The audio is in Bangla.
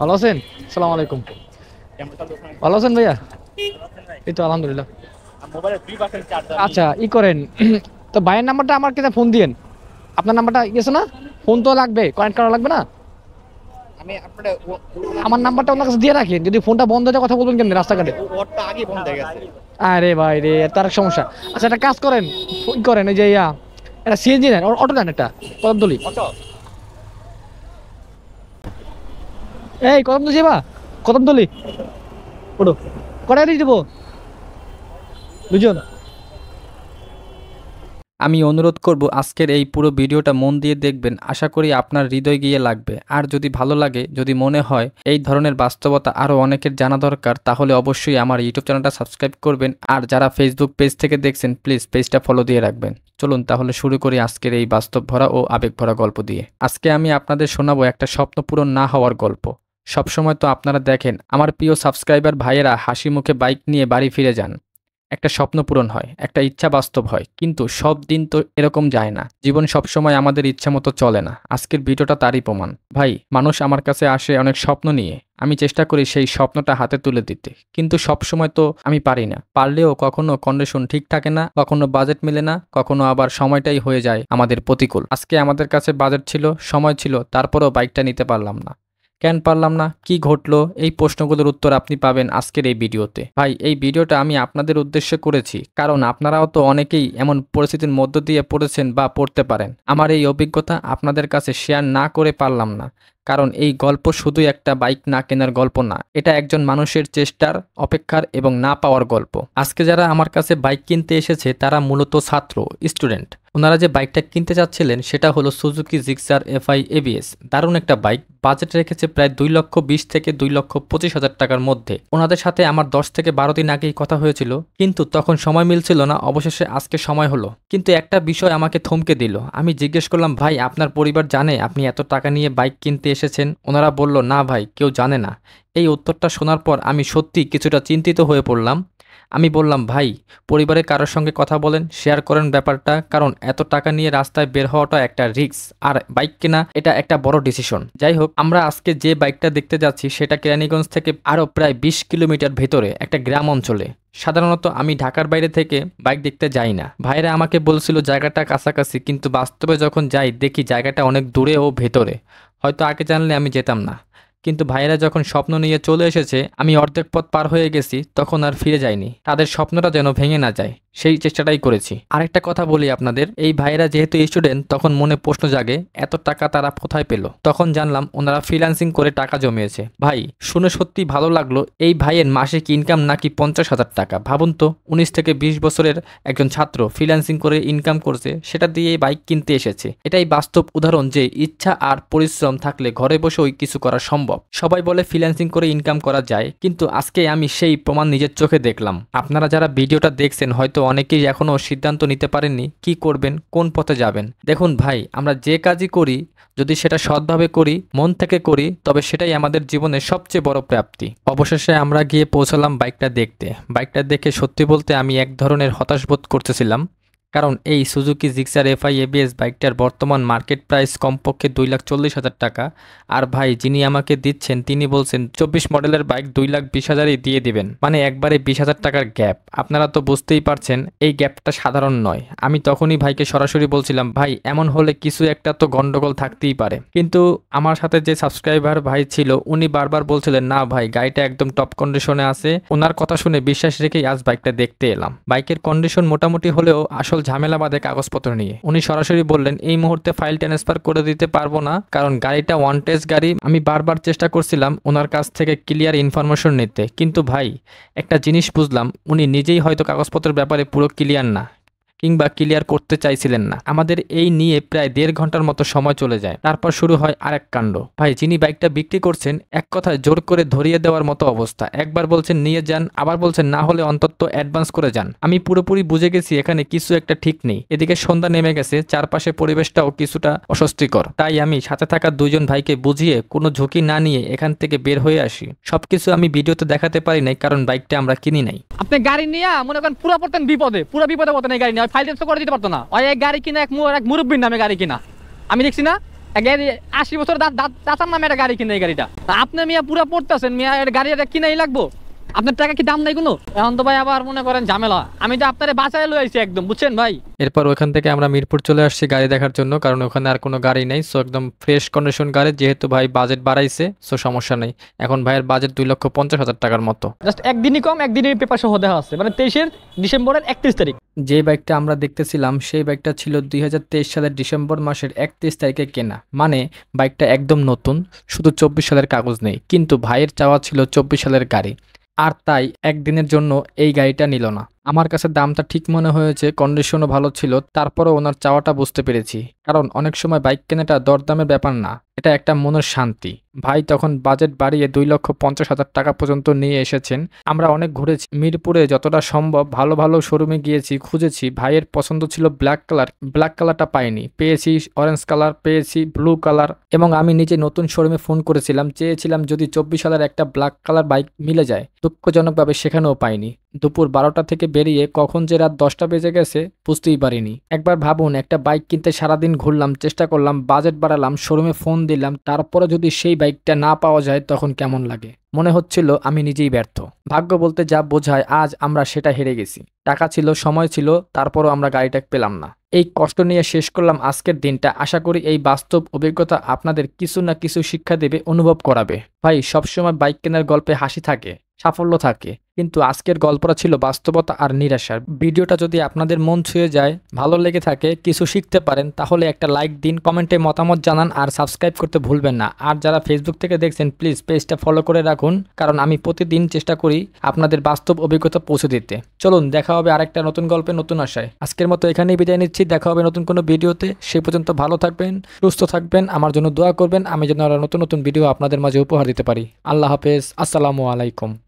ভালো আছেন? আসসালামু আলাইকুম। ভালো আছেন ভাইয়া? এই তো আলহামদুলিল্লাহ। আচ্ছা ই করেন তো ভাইয়ের নাম্বারটা আমার কাছে ফোন দিয়েন। আপনার নাম্বারটা গেছে না? ফোন তো লাগবে, কানেক্ট করা লাগবে না? আমি আপনার আমার নাম্বারটা ওনার কাছে দিয়ে রাখেন। যদি ফোনটা বন্ধ হয়ে যায় কথা বলবেন কেমনে রাস্তাঘাটে? ওরটা আগে বন্ধ হয়ে গেছে। আরে ভাই রে, তার সমস্যা। আচ্ছা একটা কাজ করেন, ই করেন এই যে এটা সিএনজি নেন, অটো নেন, একটা কদমতলি। এই কদমতলি যাবা? কদমতলি ওটো কটায় দিয়ে দেবো দুজন? আমি অনুরোধ করব আজকের এই পুরো ভিডিওটা মন দিয়ে দেখবেন, আশা করি আপনার হৃদয় গিয়ে লাগবে। আর যদি ভালো লাগে, যদি মনে হয় এই ধরনের বাস্তবতা আরও অনেকের জানা দরকার, তাহলে অবশ্যই আমার ইউটিউব চ্যানেলটা সাবস্ক্রাইব করবেন। আর যারা ফেসবুক পেজ থেকে দেখছেন প্লিজ পেজটা ফলো দিয়ে রাখবেন। চলুন তাহলে শুরু করি আজকের এই বাস্তব ভরা ও আবেগ ভরা গল্প দিয়ে। আজকে আমি আপনাদের শোনাবো একটা স্বপ্ন পূরণ না হওয়ার গল্প। সবসময় তো আপনারা দেখেন আমার প্রিয় সাবস্ক্রাইবার ভাইয়েরা হাসি মুখে বাইক নিয়ে বাড়ি ফিরে যান, একটা স্বপ্ন পূরণ হয়, একটা ইচ্ছা বাস্তব হয়। কিন্তু সব দিন তো এরকম যায় না। জীবন সবসময় আমাদের ইচ্ছা মতো চলে না। আজকের ভিডিওটা তারই প্রমাণ। ভাই, মানুষ আমার কাছে আসে অনেক স্বপ্ন নিয়ে। আমি চেষ্টা করি সেই স্বপ্নটা হাতে তুলে দিতে, কিন্তু সবসময় তো আমি পারি না। পারলেও কখনো কন্ডিশন ঠিক থাকে না, কখনো বাজেট মেলে না, কখনো আবার সময়টাই হয়ে যায় আমাদের প্রতিকূল। আজকে আমাদের কাছে বাজেট ছিল, সময় ছিল, তারপরেও বাইকটা নিতে পারলাম না। কেন পারলাম না? কি ঘটলো? এই প্রশ্নগুলোর উত্তর আপনি পাবেন আজকের এই ভিডিওতে। ভাই, এই ভিডিওটা আমি আপনাদের উদ্দেশ্যে করেছি, কারণ আপনারাও তো অনেকেই এমন পরিস্থিতির মধ্য দিয়ে পড়েছেন বা পড়তে পারেন। আমার এই অভিজ্ঞতা আপনাদের কাছে শেয়ার না করে পারলাম না, কারণ এই গল্প শুধু একটা বাইক না কেনার গল্প না, এটা একজন মানুষের চেষ্টার, অপেক্ষার এবং না পাওয়ার গল্প। আজকে যারা আমার কাছে বাইক কিনতে এসেছে তারা মূলত ছাত্র, স্টুডেন্ট। ওনারা যে বাইকটা কিনতে চাচ্ছিলেন সেটা হলো সুজুকি জিক্সার এফআই এবিএস। দারুণ একটা বাইক। বাজেট রেখেছে প্রায় 2,20,000 থেকে 2,25,000 টাকার মধ্যে। ওনাদের সাথে আমার 10 থেকে 12 দিন আগেই কথা হয়েছিল, কিন্তু তখন সময় মিলছিল না। অবশেষে আজকে সময় হলো। কিন্তু একটা বিষয় আমাকে থমকে দিল। আমি জিজ্ঞেস করলাম, ভাই আপনার পরিবার জানে আপনি এত টাকা নিয়ে বাইক কিনতে এসেছেন? ওনারা বলল, না ভাই, কেউ জানে না। এই উত্তরটা শোনার পর আমি সত্যি কিছুটা চিন্তিত হয়ে পড়লাম। আমি বললাম, ভাই, পরিবারের কারোর সঙ্গে কথা বলেন, শেয়ার করেন ব্যাপারটা, কারণ এত টাকা নিয়ে রাস্তায় বের হওয়াটা একটা রিস্ক, আর বাইক কেনা এটা একটা বড় ডিসিশন। যাই হোক, আমরা আজকে যে বাইকটা দেখতে যাচ্ছি সেটা কেরানীগঞ্জ থেকে আরও প্রায় 20 কিলোমিটার ভেতরে একটা গ্রাম অঞ্চলে। সাধারণত আমি ঢাকার বাইরে থেকে বাইক দেখতে যাই না। ভাইরা আমাকে বলছিল জায়গাটা কাছাকাছি, কিন্তু বাস্তবে যখন যাই দেখি জায়গাটা অনেক দূরে ও ভেতরে। হয়তো আগে জানলে আমি যেতাম না, কিন্তু ভাইয়েরা যখন স্বপ্ন নিয়ে চলে এসেছে, আমি অর্ধেক পথ পার হয়ে গেছি, তখন আর ফিরে যাইনি। তাদের স্বপ্নটা যেন ভেঙে না যায় সেই চেষ্টাটাই করেছি। আরেকটা কথা বলি আপনাদের, এই ভাইয়েরা যেহেতু স্টুডেন্ট, তখন মনে প্রশ্ন জাগে এত টাকা তারা কোথায় পেল। তখন জানলাম ওনারা ফ্রিল্যান্সিং করে টাকা জমিয়েছে। ভাই, শুনে সত্যি ভালো লাগলো। এই ভাইয়ের মাসিক ইনকাম নাকি 50,000 টাকা। ভাবুন তো, 19 থেকে 20 বছরের একজন ছাত্র ফ্রিল্যান্সিং করে ইনকাম করছে, সেটা দিয়ে বাইক কিনতে এসেছে। এটাই বাস্তব উদাহরণ যে ইচ্ছা আর পরিশ্রম থাকলে ঘরে বসেই কিছু করা সম্ভব। সবাই বলে ফ্রিল্যান্সিং করে ইনকাম করা যায়, কিন্তু আজকে আমি সেই প্রমাণ নিজের চোখে দেখলাম। আপনারা যারা ভিডিওটা দেখছেন হয়তো অনেকেই এখনো সিদ্ধান্ত নিতে পারেননি কি করবেন, কোন পথে যাবেন। দেখুন ভাই, আমরা যে কাজই করি যদি সেটা সৎভাবে করি, মন থেকে করি, তবে সেটাই আমাদের জীবনের সবচেয়ে বড় প্রাপ্তি। অবশেষে আমরা গিয়ে পৌঁছালাম বাইকটা দেখতে। বাইকটা দেখে সত্যি বলতে আমি এক ধরনের হতাশ বোধ করতেছিলাম, কারণ এই সুজুকি জিক্সার এফআই এবিএস বাইকটার বর্তমান মার্কেট প্রাইস কমপক্ষে 2,40,000 টাকা। আর ভাই যিনি আমাকে দিচ্ছেন তিনি বলছেন 24 মডেলের বাইক 2,20,000-ই দিয়ে দিবেন, মানে একবারে 20,000 টাকার গ্যাপ। আপনারা তো বুঝতেই পারছেন এই গ্যাপটা সাধারণ নয়। আমি তখনই ভাইকে সরাসরি বলছিলাম, ভাই এমন হলে কিছু একটা তো গন্ডগোল থাকতেই পারে। কিন্তু আমার সাথে যে সাবস্ক্রাইবার ভাই ছিল উনি বারবার বলছিলেন, না ভাই, গাড়িটা একদম টপ কন্ডিশনে আছে। ওনার কথা শুনে বিশ্বাস রেখেই আজ বাইকটা দেখতে এলাম। বাইকের কন্ডিশন মোটামুটি হলেও আসল ঝামেলা বাদে কাগজপত্র নিয়ে। উনি সরাসরি বললেন এই মুহূর্তে ফাইল ট্রান্সফার করে দিতে পারবো না, কারণ গাড়িটা ওয়ান টেস্ট গাড়ি। আমি বারবার চেষ্টা করছিলাম ওনার কাছ থেকে ক্লিয়ার ইনফরমেশন নিতে, কিন্তু ভাই একটা জিনিস বুঝলাম, উনি নিজেই হয়তো কাগজপত্রের ব্যাপারে পুরো ক্লিয়ার না, কিংবা ক্লিয়ার করতে চাইছিলেন না। আমাদের এই নিয়ে প্রায় 1.5 ঘন্টার মতো সময় চলে যায়। তারপর শুরু হয় আরেক কাণ্ড। ভাই যিনি বাইকটা বিক্রি করছেন এক কথায় জোর করে ধরিয়ে দেওয়ার মতো অবস্থা। একবার বলছেন নিয়ে যান, আবার বলছেন না হলে অন্তত অ্যাডভান্স করে যান। আমি পুরোপুরি বুঝে গেছি এখানে কিছু একটা ঠিক নেই। এদিকে সন্ধ্যা নেমে গেছে, চারপাশে পরিবেশটাও কিছুটা অস্বস্তিকর। তাই আমি সাথে থাকা 2 জন ভাইকে বুঝিয়ে কোনো ঝুঁকি না নিয়ে এখান থেকে বের হয়ে আসি। সবকিছু আমি ভিডিওতে দেখাতে পারি নাই, কারণ বাইকটা আমরা কিনি নাই। আপনি গাড়ি নিয়ে মনে করেন পুরো পড়তেন বিপদে, পুরো বিপদে পড়তেন। এই গাড়ি নিয়ে ফাইল ট্রান্সফার করে দিতে পারতো না। ওই এক গাড়ি কিনা এক মুরব্বীর নামে গাড়ি কিনা আমি দেখছি না। গাড়ি 80 বছর চাচার নামে একটা গাড়ি কিনে, এই গাড়িটা আপনি মিয়া পুরো পড়তেছেন মিয়া, এর গাড়ি এটা কিনাই লাগবো, আপনার টাকা কি দাম নাই কোনো? এখন তো ভাই আবার মনে করেন ঝামেলা, আমি তো আপনারে বাঁচাই লই আইছি একদম, বুঝছেন ভাই। এরপর ওখান থেকে আমরা মিরপুর চলে আসছি গাড়ি দেখার জন্য, কারণ ওখানে আর কোনো গাড়ি নেই। সো একদম ফ্রেশ কন্ডিশন গাড়ি, যেহেতু ভাই বাজেট বাড়াইছে সো সমস্যা নেই। এখন ভাইয়ের বাজেট 2,50,000 টাকার মতো। জাস্ট একদিনই কম, একদিনের পেপার সহ দেওয়া আছে, মানে 23 ডিসেম্বরের 31 তারিখ। যে বাইকটা আমরা দেখতেছিলাম সেই বাইকটা ছিল 2023 সালের ডিসেম্বর মাসের 31 তারিখে কেনা, মানে বাইকটা একদম নতুন, শুধু 24 সালের কাগজ নেই। কিন্তু ভাইয়ের চাওয়া ছিল 24 সালের গাড়ি, আর তাই একদিনের জন্য এই গাড়িটা নিল না। আমার কাছে দামটা ঠিক মনে হয়েছে, কন্ডিশনও ভালো ছিল, তারপরও ওনার চাওয়াটা বুঝতে পেরেছি। কারণ অনেক সময় বাইক কেনাটা দরদামের ব্যাপার না, এটা একটা মনের শান্তি। ভাই তখন বাজেট বাড়িয়ে 2,50,000 টাকা পর্যন্ত নিয়ে এসেছেন। আমরা অনেক ঘুরেছি, মিরপুরে যতটা সম্ভব ভালো ভালো শোরুমে গিয়েছি, খুঁজেছি। ভাইয়ের পছন্দ ছিল ব্ল্যাক কালার, ব্ল্যাক কালারটা পাইনি, পেয়েছি অরেঞ্জ কালার, পেয়েছি ব্লু কালার। এবং আমি নিজে নতুন শোরুমে ফোন করেছিলাম, চেয়েছিলাম যদি 24 সালের একটা ব্ল্যাক কালার বাইক মিলে যায়। দুঃখজনকভাবে সেখানেও পাইনি। দুপুর 12টা থেকে বেরিয়ে কখন যে রাত 10টা বেজে গেছে বুঝতেই পারিনি। একবার ভাবুন, একটা বাইক কিনতে সারাদিন ঘুরলাম, চেষ্টা করলাম, বাজেট বাড়ালাম, শোরুমে ফোন দিলাম, তারপরে যদি সেই বাইকটা না পাওয়া যায় তখন কেমন লাগে? মনে হচ্ছিল আমি নিজেই ব্যর্থ। ভাগ্য বলতে যা বোঝায়, আজ আমরা সেটা হেরে গেছি। টাকা ছিল, সময় ছিল, তারপরও আমরা গাড়িটা পেলাম না। এই কষ্ট নিয়ে শেষ করলাম আজকের দিনটা। আশা করি এই বাস্তব অভিজ্ঞতা আপনাদের কিছু না কিছু শিক্ষা দেবে, অনুভব করাবে। ভাই সবসময় বাইক কেনার গল্পে হাসি থাকে, সাফল্য থাকে, কিন্তু আজকের গল্পটা ছিল বাস্তবতা আর নিরাশার। ভিডিওটা যদি আপনাদের মন ছুঁয়ে যায়, ভালো লেগে থাকে, কিছু শিখতে পারেন, তাহলে একটা লাইক দিন, কমেন্টে মতামত জানান, আর সাবস্ক্রাইব করতে ভুলবেন না। আর যারা ফেসবুক থেকে দেখছেন প্লিজ পেজটা ফলো করে রাখুন, কারণ আমি প্রতিদিন চেষ্টা করি আপনাদের বাস্তব অভিজ্ঞতা পৌঁছে দিতে। চলুন, দেখা হবে আরেকটা নতুন গল্পে, নতুন আশায়। আজকের মতো এখানেই বিদায় নিচ্ছি, দেখা হবে নতুন কোনো ভিডিওতে। সে পর্যন্ত ভালো থাকবেন, সুস্থ থাকবেন, আমার জন্য দোয়া করবেন, আমি যেন আরো নতুন নতুন ভিডিও আপনাদের মাঝে উপহার দিতে পারি। আল্লাহ হাফেজ, আসসালামু আলাইকুম।